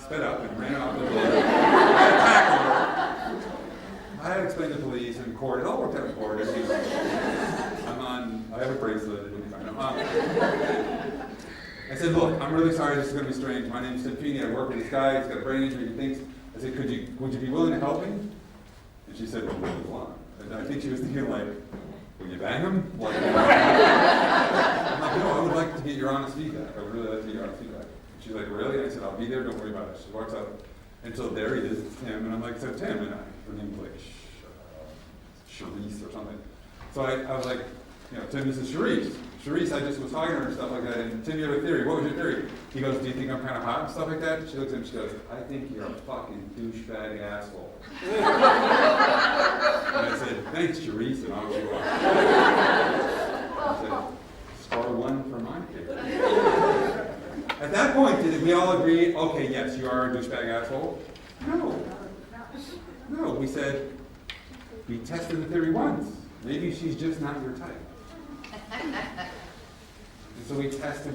sped up and ran out the door. I attacked her. I had to explain to police and court. It all worked out in court. I have a bracelet. It'll be fine. I said, look, I'm really sorry. This is going to be strange. My name's Feeney. I work with this guy. He's got a brain injury. He thinks. I said, would you be willing to help him? And she said, well, what do you want? And I think she was thinking like, will you bang him? Like, I'm like, no, I would like to get your honest feedback. I would really like to get your honest feedback. She's like, really? And I said, I'll be there. Don't worry about it. She walks out. And so there he is. It's Tim. And I'm like, so Tim. And her name was like Charisse or something. So I was like, Tim, this is Charisse. Charisse, I just was talking to her and stuff like that. And Tim, you have a theory. What was your theory? He goes, do you think I'm kind of hot and stuff like that? She looks at him and she goes, I think you're a fucking douchebag asshole. And I said, thanks, Charisse, and off she walked. I said, star one for my theory. At that point, did we all agree, okay, yes, you are a douchebag asshole? No, we said, we tested the theory once. Maybe she's just not your type. And so we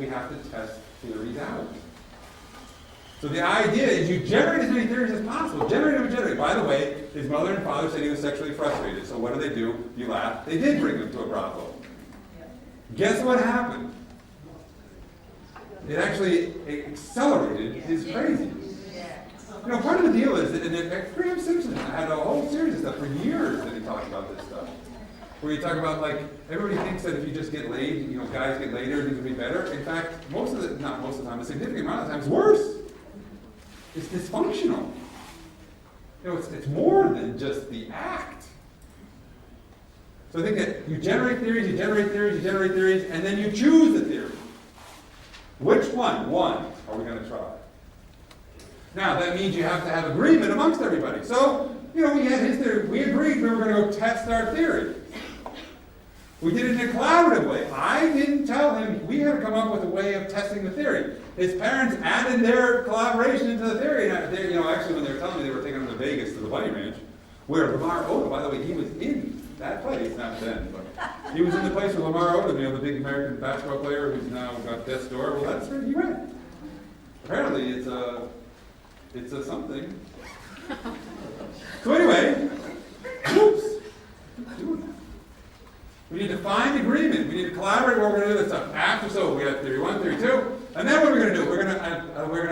have to test theories out. So the idea is you generate as many theories as possible. Generate. By the way, his mother and father said he was sexually frustrated. So what do? You laugh. They did bring him to a brothel. Guess what happened? It actually accelerated his craziness. Part of the deal is that Graham Simpson had a whole series of stuff for years that he talked about this stuff. Where you talk about, like, everybody thinks that if you just get laid, guys get later, things will be better. In fact, not most of the time, a significant amount of the time, it's worse. It's dysfunctional. It's more than just the act. So I think that you generate theories, and then you choose the theory. Which one? One are we going to try? Now, that means you have to have agreement amongst everybody. So, we had his theory. We agreed we were going to go test our theory. We did it in a collaborative way. I didn't tell him. We had to come up with a way of testing the theory. His parents added their collaboration into the theory. And actually, when they were telling me they were taking him to Vegas to the Bunny Ranch, where Lamar Odom, by the way, he was in that place, not then, but he was in the place where Lamar Odom, the big American basketball player who's now got death's door. Well, that's where he went. Apparently, it's a something. So anyway, oops. We need to find agreement. We need to collaborate where we're going to do this stuff. We have theory 1, theory 2. And then what are we going to do? We're going to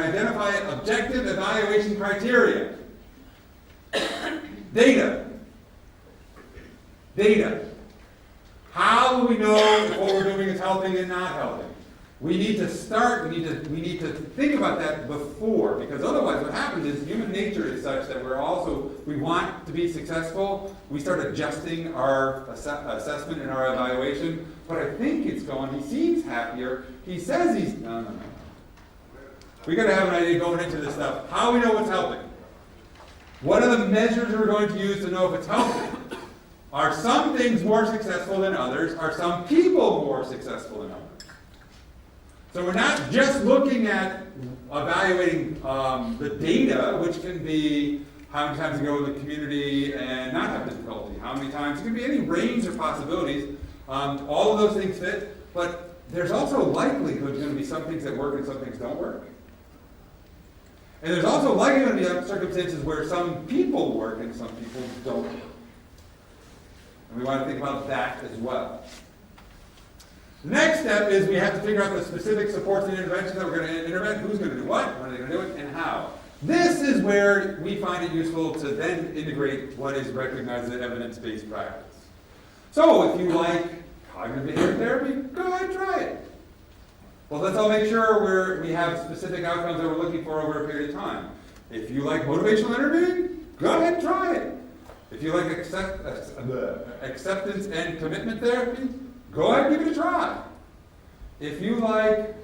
identify objective evaluation criteria. Data. How do we know if what we're doing is helping and not helping? We need to think about that before, because otherwise what happens is human nature is such that we want to be successful. We start adjusting our assessment and our evaluation, but I think it's going, he seems happier. He says no. We got to have an idea going into this stuff. How do we know what's helping? What are the measures we're going to use to know if it's helping? Are some things more successful than others? Are some people more successful than others? So we're not just looking at evaluating the data, which can be how many times you go in the community and not have difficulty, how many times, it can be any range of possibilities. All of those things fit, but there's also likelihood going to be some things that work and some things don't work. And there's also likely going to be circumstances where some people work and some people don't. And we want to think about that as well. Next step is we have to figure out the specific supports and interventions that we're going to intervene. Who's going to do what? When are they going to do it? And how? This is where we find it useful to then integrate what is recognized as evidence-based practice. So if you like cognitive behavior therapy, go ahead and try it. Well, let's all make sure we have specific outcomes that we're looking for over a period of time. If you like motivational interviewing, go ahead and try it. If you like acceptance and commitment therapy, go ahead and give it a try. If you like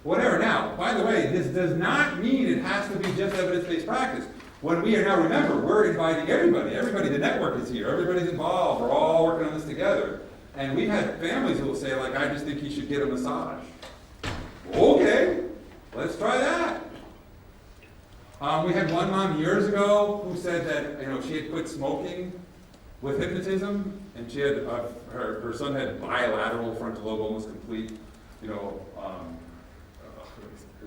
whatever. Now, by the way, this does not mean it has to be just evidence-based practice. When we are now, remember, we're inviting everybody. Everybody, the network is here. Everybody's involved. We're all working on this together. And we've had families who will say, like, I just think you should get a massage. Okay, let's try that. We had one mom years ago who said that she had quit smoking with hypnotism, and she had her son had bilateral frontal lobe almost complete, is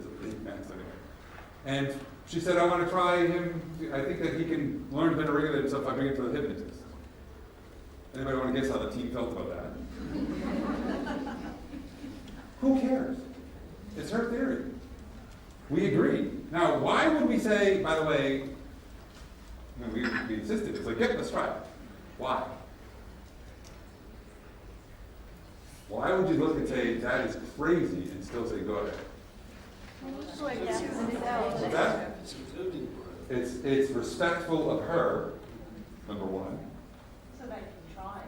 a big mess anyway. And She said, I want to try him. I think that he can learn to regulate himself by bringing it to the hypnotist. Anybody want to guess how the team felt about that? Who cares? It's her theory. We agree. Now, why would we say, by the way, we insisted, it's like, yep, let's try it. Why? Why would you look and say, that is crazy, and still say, go ahead? What's that? It's respectful of her, number one. So they can try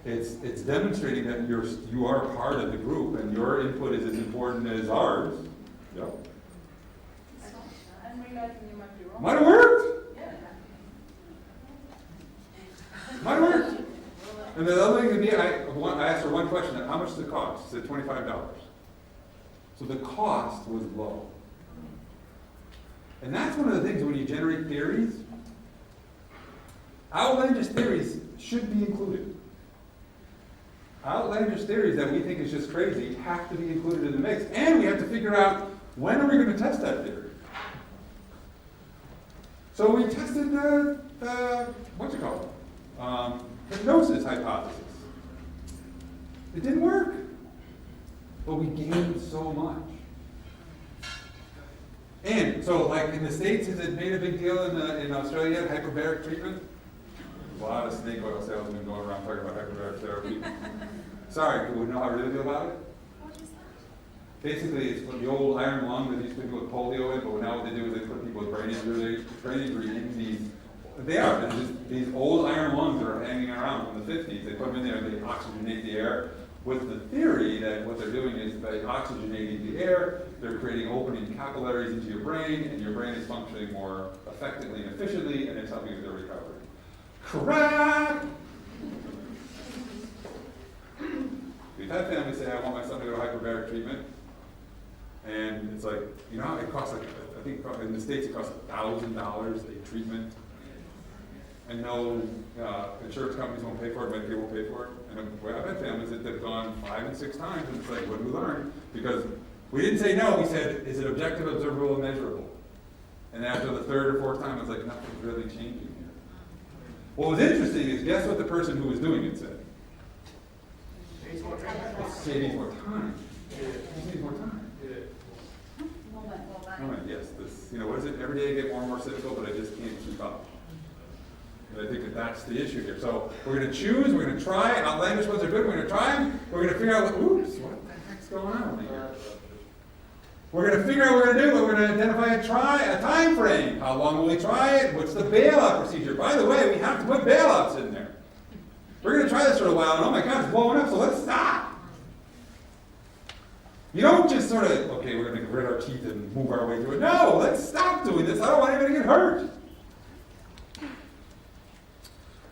it. It's demonstrating that you are part of the group, and your input is as important as ours. Yep. And realizing you might be wrong. Might have worked. Yeah. Might have worked. And the other thing would be, I asked her one question, how much does it cost? She said $25. So the cost was low. And that's one of the things when you generate theories, outlandish theories should be included. Outlandish theories that we think is just crazy have to be included in the mix. And we have to figure out, when are we going to test that theory? So we tested what's it called? Hypnosis hypothesis. It didn't work. But we gained so much. And so, like in the States, has it made a big deal in Australia, hyperbaric treatment? A lot of snake oil salesmen going around talking about hyperbaric therapy. Sorry, do we know how to really feel about it? What is that? Basically, it's the old iron lung that used to put people with polio in, but now what they do is they put people with brain injury in these. They're just these old iron lungs that are hanging around from the 50s. They put them in there and they oxygenate the air with the theory that what they're doing is by oxygenating the air, they're creating opening capillaries into your brain, and your brain is functioning more effectively and efficiently, and it's helping with their recovery. Correct! We've had families say, I want my son to go to hyperbaric treatment, and it's like, it costs like, I think in the States it costs $1,000 a treatment, and no insurance companies won't pay for it, Medicare won't pay for it. And I've had families that have gone 5 and 6 times, and it's like, what did we learn? Because we didn't say no, we said, is it objective, observable, and measurable? And after the 3rd or 4th time, I was like, nothing's really changing here. What was interesting is, guess what the person who was doing it said? It's saving more time. It's saving more time. Moment, yes. What is it? Every day I get more and more cynical, but I just can't keep up. And I think that that's the issue here. So we're going to choose, we're going to try. Outlandish ones are good, we're going to try them. We're going to figure out, what the heck's going on here? We're going to figure out what we're going to do, but we're going to identify a time frame. How long will we try it? What's the bailout procedure? By the way, we have to put bailouts in there. We're going to try this for a while, and oh my God, it's blowing up, so let's stop. You don't just sort of, okay, we're going to grit our teeth and move our way through it. No, let's stop doing this. I don't want anybody to get hurt.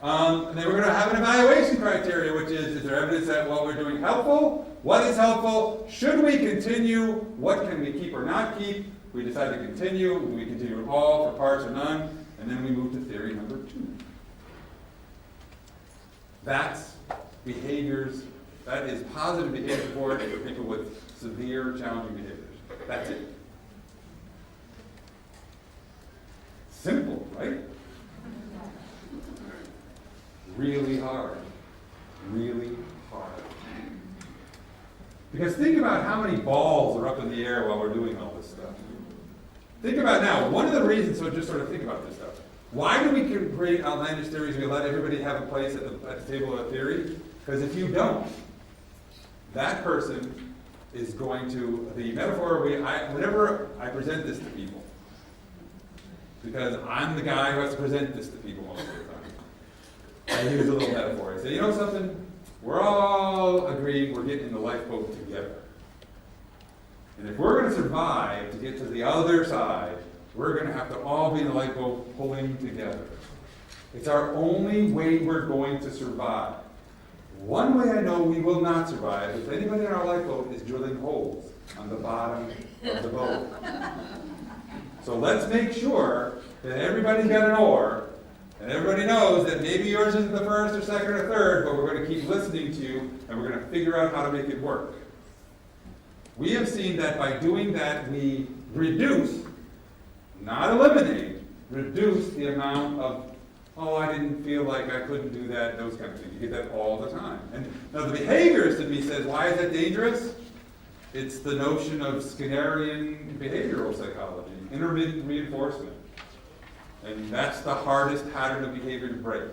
And then we're going to have an evaluation criteria, which is there evidence that what we're doing is helpful? What is helpful? Should we continue? What can we keep or not keep? We decide to continue. We continue with all, for parts or none. And then we move to theory number 2. That's behaviors. That is positive behavior support for people with severe challenging behaviors. That's it. Simple, right? Really hard. Really hard. Because think about how many balls are up in the air while we're doing all this stuff. Think about now, one of the reasons, so just sort of think about this stuff. Why do we create outlandish theories? We let everybody have a place at the table of theory? Because if you don't, that person is going to, the metaphor, whenever I present this to people, because I'm the guy who has to present this to people most of the time. I use a little metaphor. I say, you know something? We're all agreeing we're getting in the lifeboat together. And if we're going to survive to get to the other side, we're going to have to all be in the lifeboat pulling together. It's our only way we're going to survive. One way I know we will not survive is anybody in our lifeboat is drilling holes on the bottom of the boat. So let's make sure that everybody's got an oar, and everybody knows that maybe yours isn't the first or second or third, but we're going to keep listening to you, and we're going to figure out how to make it work. We have seen that by doing that, we reduce not eliminate, reduce the amount of, oh, I didn't feel like I couldn't do that, those kind of things. You get that all the time. And now the behaviorist in me says, why is that dangerous? It's the notion of Skinnerian behavioral psychology, intermittent reinforcement. And that's the hardest pattern of behavior to break.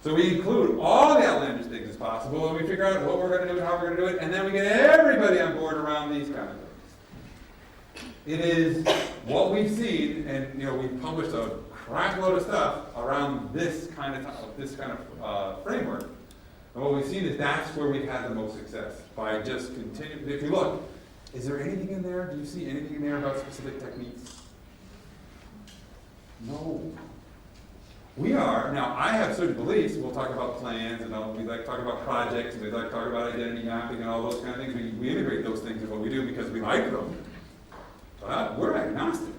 So we include all the outlandish things as possible, and we figure out what we're going to do and how we're going to do it, and then we get everybody on board around these kind of things. It is what we've seen, and we've published a crap load of stuff around this kind of framework. And what we've seen is that's where we've had the most success, by just continuing. If you look, is there anything in there? Do you see anything in there about specific techniques? No. We are, now I have certain beliefs, we'll talk about plans, and we like to talk about projects, and we like to talk about identity mapping and all those kind of things. We integrate those things in what we do because we like them. But we're agnostic.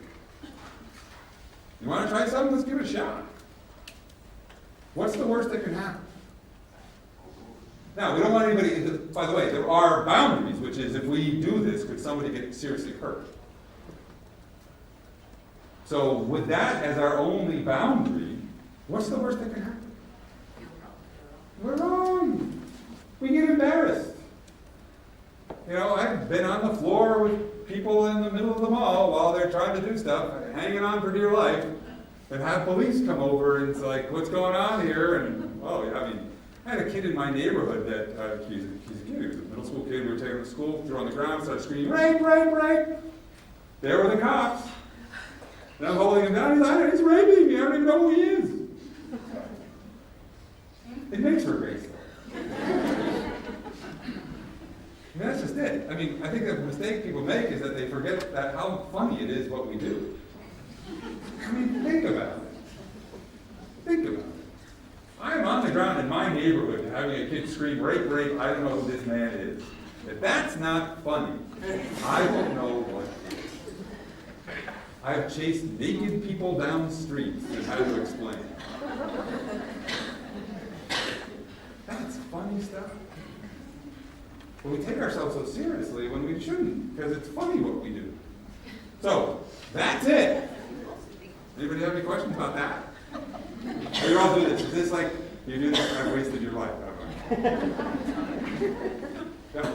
You want to try something? Let's give it a shot. What's the worst that can happen? Now, we don't want anybody, by the way, there are boundaries, which is if we do this, could somebody get seriously hurt? So with that as our only boundary, what's the worst that can happen? We're wrong. We get embarrassed. I've been on the floor with people in the middle of the mall while they're trying to do stuff, hanging on for dear life, and have police come over and it's like, what's going on here? And, I had a kid in my neighborhood that, he's a kid, he was a middle school kid, we were taking him to school, threw on the ground, started screaming, rape, rape, rape. There were the cops. And I'm holding him down, he's raping me, I don't even know who he is. It makes for great stuff. That's just it. I think the mistake people make is that they forget that how funny it is what we do. Think about it. Think about it. I am on the ground in my neighborhood having a kid scream, rape, rape, I don't know who this man is. If that's not funny, I don't know what is. I've chased naked people down streets and had to explain. That's funny stuff. But we take ourselves so seriously when we shouldn't, because it's funny what we do. So, that's it. Anybody have any questions about that? Or you all do this. Is this like, you do this and I've wasted your life? Yeah.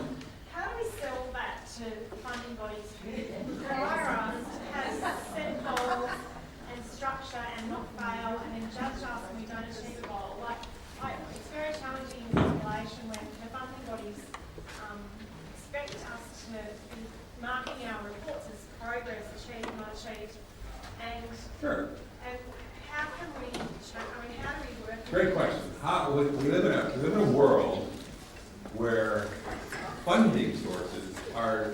How do we sell that to funding bodies who require us to have set goals and structure and not fail and then judge us when we don't achieve a goal? It's very challenging in simulation when the funding bodies expect us to be marking our reports as progress, achieved, not achieved, and Sure. and how can we? How do we work? Great question. We live in a world where funding sources are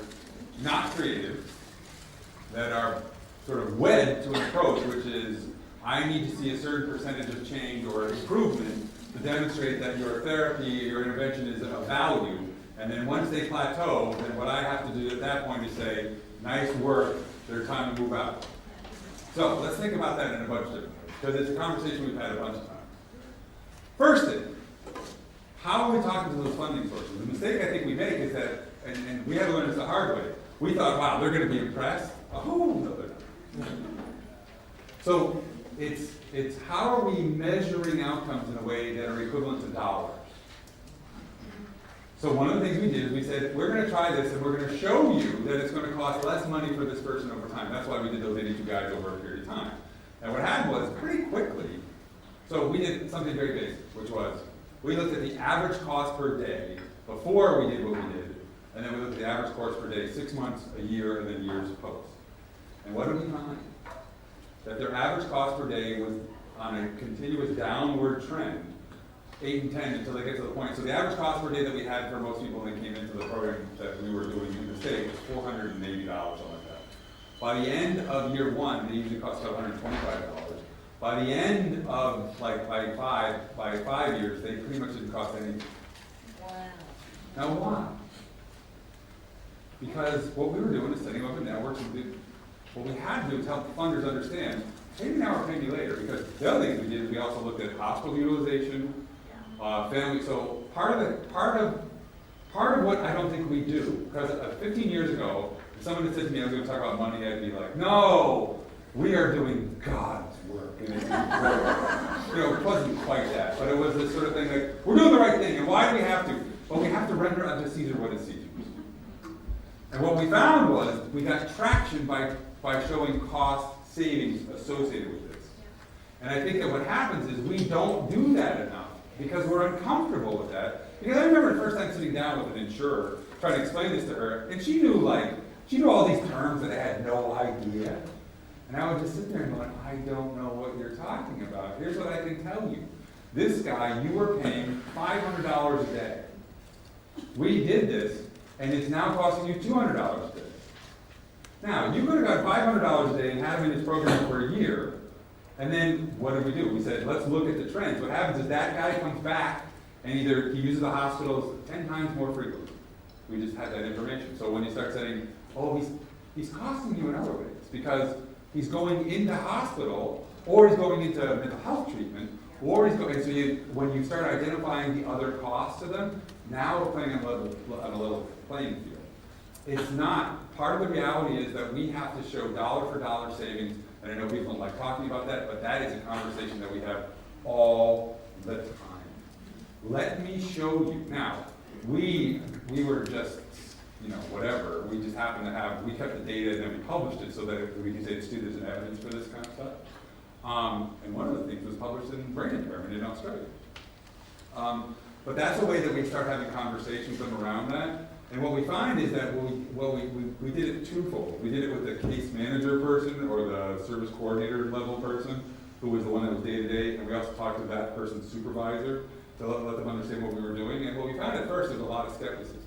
not creative, that are sort of wed to an approach which is, I need to see a certain percentage of change or improvement to demonstrate that your therapy, your intervention is of value. And then once they plateau, then what I have to do at that point is say, nice work, there's time to move out. So let's think about that in a bunch of different ways, because it's a conversation we've had a bunch of times. First thing, how are we talking to those funding sources? The mistake I think we make is that, and we had to learn this the hard way, we thought, wow, they're going to be impressed. Oh, no, they're not. So it's how are we measuring outcomes in a way that are equivalent to dollars? So one of the things we did is we said, we're going to try this and we're going to show you that it's going to cost less money for this person over time. That's why we did those 82 guides over a period of time. And what happened was, pretty quickly, so we did something very basic, which was, we looked at the average cost per day before we did what we did, and then we looked at the average cost per day, 6 months, a year, and then years post. And what did we find? That their average cost per day was on a continuous downward trend, 8 and 10 until they get to the point. So the average cost per day that we had for most people when they came into the program that we were doing in the state was $480, something like that. By the end of year one, they usually cost $125. By the end of by 5 years, they pretty much didn't cost anything. Wow. Now why? Because what we were doing is setting up a network. What we had to do is help funders understand, pay me now or pay me later. Because the other things we did is we also looked at hospital utilization, family. So part of what I don't think we do, because 15 years ago, if someone had said to me I was going to talk about money, I'd be like, no, we are doing God's work. And it's incredible. It wasn't quite that, but it was this sort of thing like, we're doing the right thing, and why do we have to? Well, we have to render unto Caesar what is Caesar's. And what we found was, we got traction by showing cost savings associated with this. And I think that what happens is we don't do that enough because we're uncomfortable with that. Because I remember the first time sitting down with an insurer, trying to explain this to her, and she knew all these terms that I had no idea. And I would just sit there and go, I don't know what you're talking about. Here's what I can tell you. This guy, you were paying $500 a day. We did this, and it's now costing you $200 a day. Now, you could have got $500 a day and had him in this program for a year, and then what did we do? We said, let's look at the trends. What happens is that guy comes back, and either he uses the hospitals 10 times more frequently. We just had that information. So when you start saying, oh, he's costing you in other ways, because he's going into hospital, or he's going into mental health treatment, or he's going, when you start identifying the other costs to them, now we're playing on a level playing field. It's not, part of the reality is that we have to show dollar for dollar savings, and I know people don't like talking about that, but that is a conversation that we have all the time. Let me show you. Now, we were just, whatever, we just happened to have, we kept the data and then we published it so that we could say to students and evidence for this kind of stuff. And one of the things was published in Brain Impairment in Australia. But that's a way that we start having conversations around that. And what we find is that we did it twofold. We did it with the case manager person or the service coordinator level person who was the one that was day to day, and we also talked to that person's supervisor to let them understand what we were doing. And what we found at first was a lot of skepticism.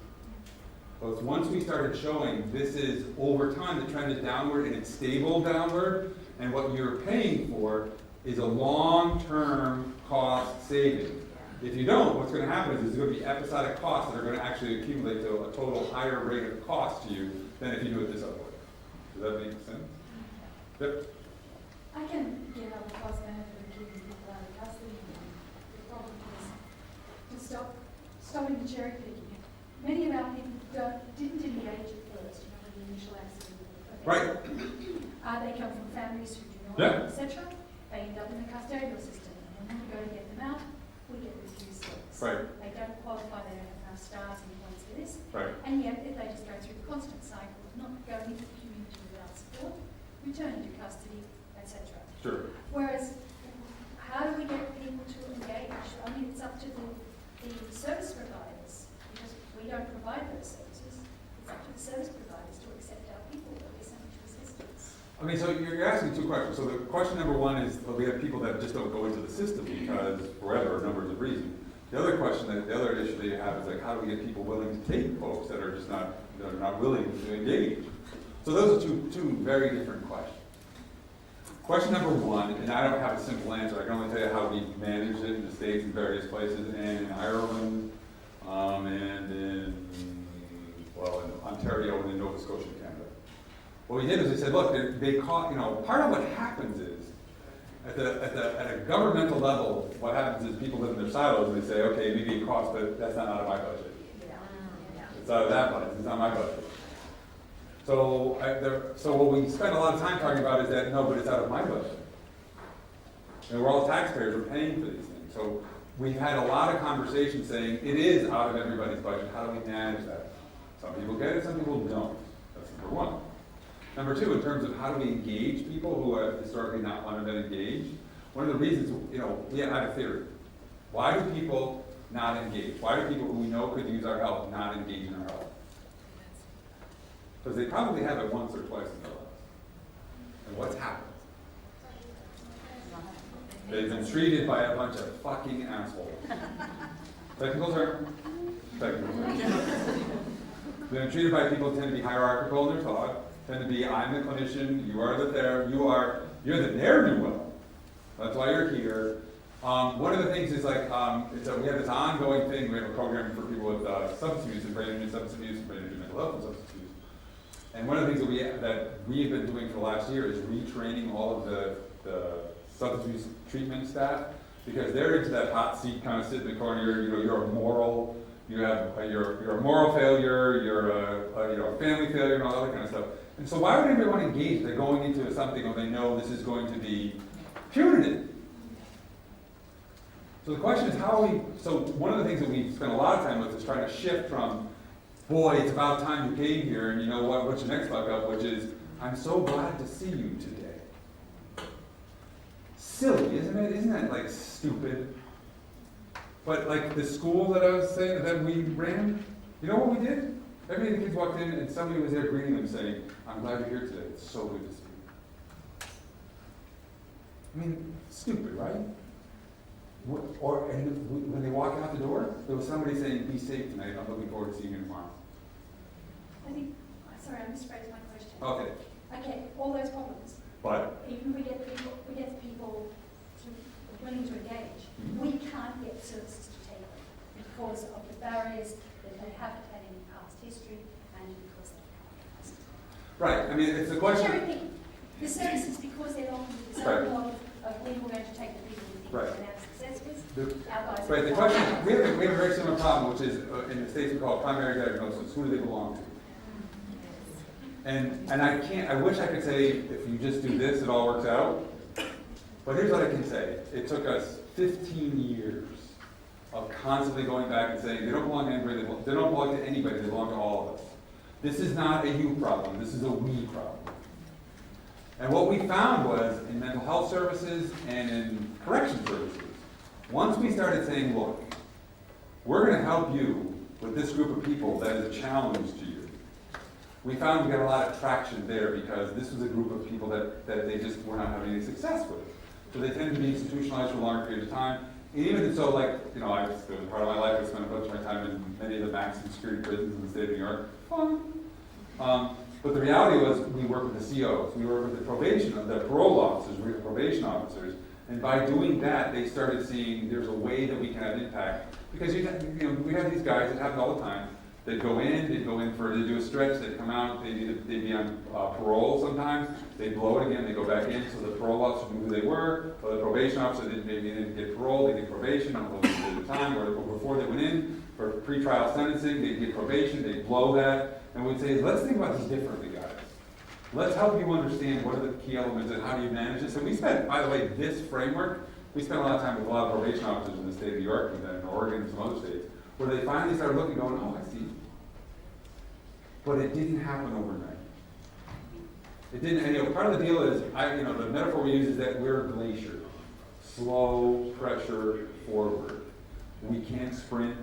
But once we started showing this is over time, the trend is downward and it's stable downward, and what you're paying for is a long-term cost saving. If you don't, what's going to happen is there's going to be episodic costs that are going to actually accumulate to a total higher rate of cost to you than if you do it this other way. Does that make sense? Yep. I can get up the cost benefit of keeping people out of custody. The problem is to stopping the cherry picking. Many of our people didn't engage at first, with the initial accident. Right. They come from families who do not, Yeah. etc. They end up in the custodial system, and when we go to get them out, we get refused service. Right. They don't qualify, they don't have enough stars and points for this. Right. And yet, if they just go through the constant cycle of not going into the community without support, return into custody, etc. Sure. Whereas, how do we get people to engage? I mean, it's up to the service providers, because we don't provide those services. It's up to the service providers to accept our people, but there's so much resistance. I mean, so you're asking two questions. So the question number one is, well, we have people that just don't go into the system because, for whatever numbers of reasons. The other question, the other issue that you have is like, how do we get people willing to take folks that are just not willing to engage? So those are two very different questions. Question number one, and I don't have a simple answer. I can only tell you how we managed it in the States and various places, and in Ireland, and in Ontario and in Nova Scotia, Canada. What we did is we said, look, they caught, part of what happens is, at a governmental level, what happens is people live in their silos and they say, okay, maybe it costs, but that's not out of my budget. It's out of that budget, it's not my budget. So what we spend a lot of time talking about is that, no, but it's out of my budget. And we're all taxpayers, we're paying for these things. So we've had a lot of conversations saying, it is out of everybody's budget, how do we manage that? Some people get it, some people don't. That's number one. Number two, in terms of how do we engage people who have historically not wanted to engage, one of the reasons, we have a theory. Why do people not engage? Why do people who we know could use our help not engage in our help? Because they probably have it once or twice in their lives. And what's happened? They've been treated by a bunch of fucking assholes. Technical term? Technical term. They've been treated by people who tend to be hierarchical in their thought, tend to be, I'm the clinician, you are the therapist, you're the ne'er-do-well. That's why you're here. One of the things is we have this ongoing thing. We have a program for people with substance abuse and brain injury, substance abuse, and brain injury, mental health, and substance abuse. And one of the things that we've been doing for the last year is retraining all of the substance abuse treatment staff, because they're into that hot seat, kind of sitting in the corner. You're a moral failure, you're a family failure, and all that kind of stuff. And so why would anybody want to engage if they're going into something or they know this is going to be punitive? So the question is so one of the things that we spend a lot of time with is trying to shift from, boy, it's about time you came here, and you know what's your next fuck up, which is, I'm so glad to see you today. Silly, isn't it? Isn't that like stupid? But like the school that I was saying that we ran, you know what we did? Every day the kids walked in and somebody was there greeting them saying, I'm glad you're here today. It's so good to see you. I mean, stupid, right? When they walk out the door, there was somebody saying, be safe tonight. I'm looking forward to seeing you tomorrow. I think, sorry, I misphrased my question. Okay. Okay, all those problems. But Even if we get people willing to engage, we can't get services to take them because of the barriers that they haven't had any past history and because they can't trust. right, I mean, it's a question. Cherry-picking. The services, because they're not the same Right. model of when we're going to take the people we think Right. we're going to have success with. The- Our guys Right, the are- question, we have a very similar problem, which is in the States we call it primary diagnosis. Who do they belong to? And I wish I could say, if you just do this, it all works out. But here's what I can say. It took us 15 years of constantly going back and saying, they don't belong to anybody, they don't belong to anybody, they belong to all of us. This is not a you problem, this is a we problem. And what we found was, in mental health services and in correction services, once we started saying, look, we're going to help you with this group of people that is a challenge to you, we found we got a lot of traction there because this was a group of people that they just were not having any success with. So they tended to be institutionalized for a longer period of time. And even so, like, you know, there was part of my life, I spent a bunch of my time in many of the maximum security prisons in the state of New York. Fun. But the reality was, we work with the COs, we work with the parole officers, we work with probation officers, and by doing that, they started seeing there's a way that we can have impact. Because we have these guys that happen all the time. They'd go in they do a stretch, they'd come out, they'd be on parole sometimes, they'd blow it again, they go back in, so the parole officer knew who they were, or the probation officer maybe didn't get parole, they get probation, or at the time, or before they went in for pretrial sentencing, they'd get probation, they'd blow that, and we'd say, let's think about this differently, guys. Let's help you understand what are the key elements and how do you manage this. And we spent, by the way, this framework, we spent a lot of time with a lot of probation officers in the state of New York and then in Oregon and some other states, where they finally started looking going, oh, I see. But it didn't happen overnight. It didn't, and part of the deal is, the metaphor we use is that we're a glacier. Slow pressure forward. We can't sprint.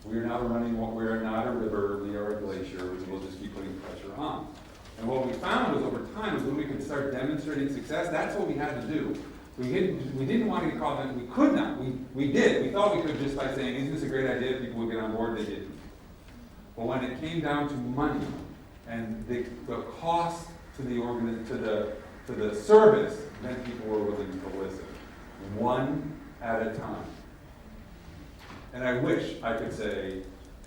We're not a river, we are a glacier, we'll just keep putting pressure on. And what we found was over time was when we could start demonstrating success, that's what we had to do. We didn't want to get caught in, we could not, we did. We thought we could just by saying, isn't this a great idea, people would get on board, they didn't. But when it came down to money and the cost to the service, then people were willing to listen, one at a time. And I wish I could say,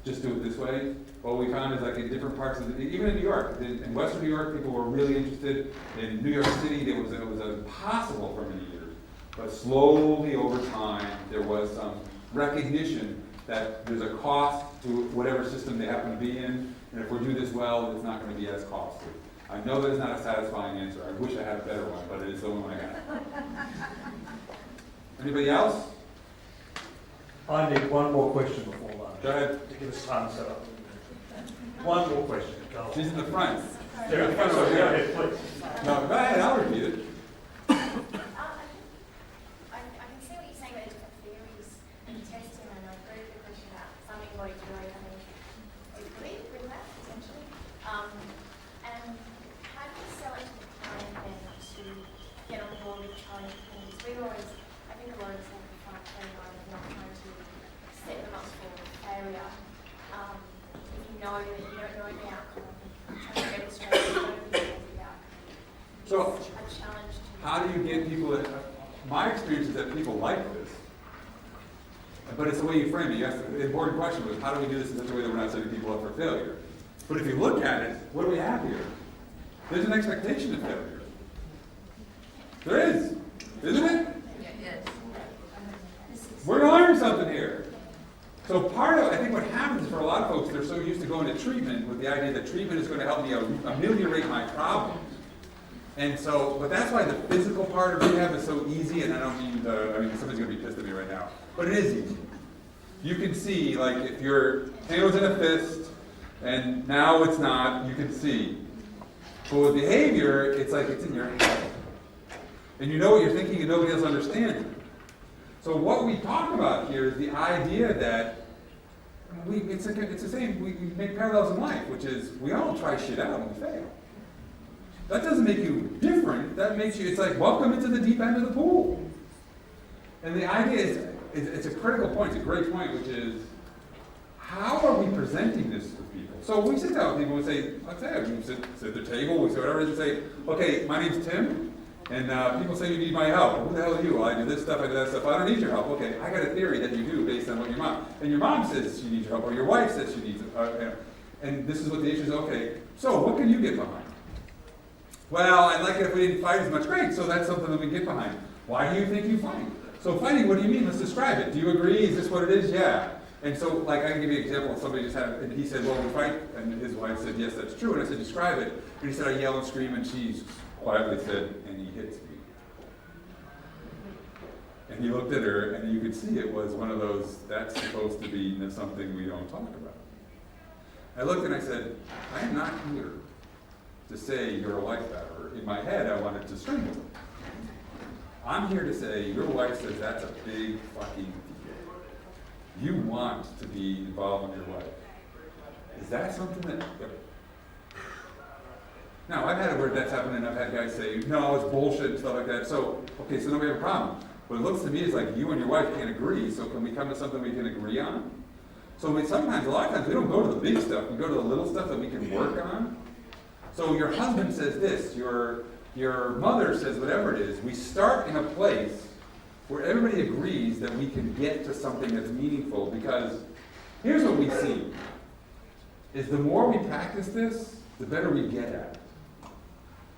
just do it this way. What we found is like in different parts of even in New York, in Western New York, people were really interested. In New York City, it was impossible for many years. But slowly over time, there was some recognition that there's a cost to whatever system they happen to be in, and if we do this well, it's not going to be as costly. I know that is not a satisfying answer. I wish I had a better one, but it is the one I got. Anybody else? I need one more question before lunch. Go ahead. To give us time to set up. One more question. Go on. She's in the front. There, in the front over go here. ahead, please. No, go ahead, I'll repeat it. I can see what you're saying about different theories and testing, and I agree with the question about some embodied theory. I mean, agree with that, essentially. And how do you sell it to the client then to get on board with challenge things? I think a lot of us have a front end line of not trying to set them up for failure. If you know that you don't know the outcome, trying to demonstrate that you don't know the outcome. So, It's a challenge to how do you get people my experience is that people like this. But it's the way you frame it. Yes, the important question was, how do we do this in such a way that we're not setting people up for failure? But if you look at it, what do we have here? There's an expectation of failure. There is, isn't it? Yes. We're going to learn something here. So I think what happens for a lot of folks, they're so used to going to treatment with the idea that treatment is going to help me ameliorate my problems. And so, but that's why the physical part of rehab is so easy, and I don't mean somebody's going to be pissed at me right now, but it is easy. You can see, like, if your hand was in a fist, and now it's not, you can see. But with behavior, it's like it's in your head. And you know what you're thinking and nobody else understands it. So what we talk about here is the idea that it's the same, we make parallels in life, which is we all try shit out and we fail. That doesn't make you different, that makes you, it's like, welcome into the deep end of the pool. And the idea is, it's a critical point, it's a great point, which is, how are we presenting this to people? So we sit down with people and say, we sit at the table, we say whatever it is, and say, okay, my name's Tim, and people say you need my help. Well, who the hell are you? Well, I do this stuff, I do that stuff. I don't need your help. Okay, I got a theory that you do based on what your mom, and your mom says she needs your help, or your wife says she needs it. And this is what the issue is, okay, so what can you get behind? Well, I'd like it if we didn't fight as much. Great, so that's something that we get behind. Why do you think you fight? So fighting, what do you mean? Let's describe it. Do you agree? Is this what it is? Yeah. And so, like, I can give you an example. Somebody just had, and he said, well, we fight, and his wife said, yes, that's true. And I said, describe it. And he said, I yell and scream, and she quietly said, and he hits me. And he looked at her, and you could see it was one of those, that's supposed to be something we don't talk about. I looked and I said, I am not here to say you're a wife batterer. In my head, I wanted to strangle her. I'm here to say your wife says that's a big fucking deal. You want to be involved with your wife. Is that something that... Now, I've had it where that's happened, and I've had guys say, no, it's bullshit and stuff like that. So, okay, so then we have a problem. But it looks to me as like you and your wife can't agree, so can we come to something we can agree on? So a lot of times, we don't go to the big stuff. We go to the little stuff that we can work on. So your husband says this, your mother says whatever it is. We start in a place where everybody agrees that we can get to something that's meaningful, because here's what we see, is the more we practice this, the better we get at it.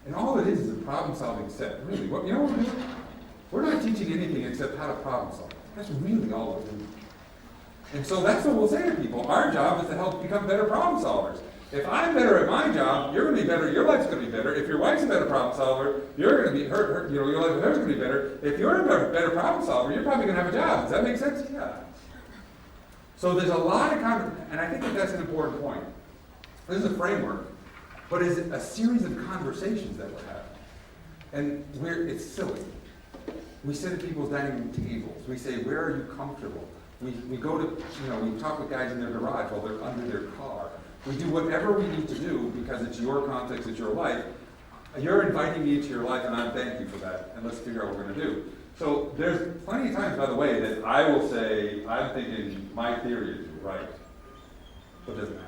And all it is a problem-solving set, really. You know what we're doing? We're not teaching anything except how to problem solve. That's really all we're doing. And so that's what we'll say to people. Our job is to help become better problem solvers. If I'm better at my job, you're going to be better, your life's going to be better. If your wife's a better problem solver, you're going to be, your life with her is going to be better. If you're a better problem solver, you're probably going to have a job. Does that make sense? Yeah. So there's a lot of and I think that that's an important point. This is a framework, but it's a series of conversations that we're having. And it's silly. We sit at people's dining room tables. We say, where are you comfortable? We go to, we talk with guys in their garage while they're under their car. We do whatever we need to do because it's your context, it's your life. You're inviting me into your life, and I thank you for that. And let's figure out what we're going to do. So there's plenty of times, by the way, that I will say, I'm thinking my theory is right. But it doesn't matter.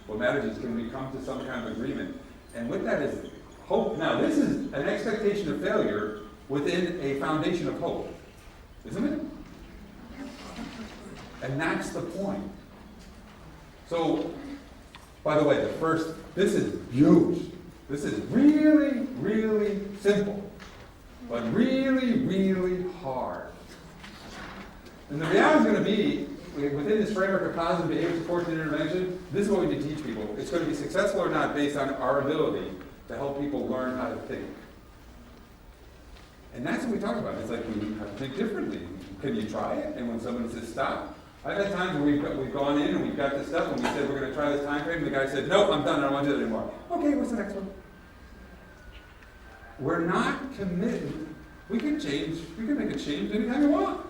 What matters is, can we come to some kind of agreement? And with that is hope. Now, this is an expectation of failure within a foundation of hope. Isn't it? And that's the point. So, by the way, this is huge. This is really, really simple, but really, really hard. And the reality is going to be, within this framework of positive behavior support and intervention, this is what we need to teach people. It's going to be successful or not based on our ability to help people learn how to think. And that's what we talk about. It's like we have to think differently. Can you try it? And when someone says stop, I've had times where we've gone in and we've got this stuff and we said we're going to try this time frame, and the guy said, nope, I'm done, I don't want to do it anymore. Okay, what's the next one? We're not committed. We can change, we can make a change anytime we want.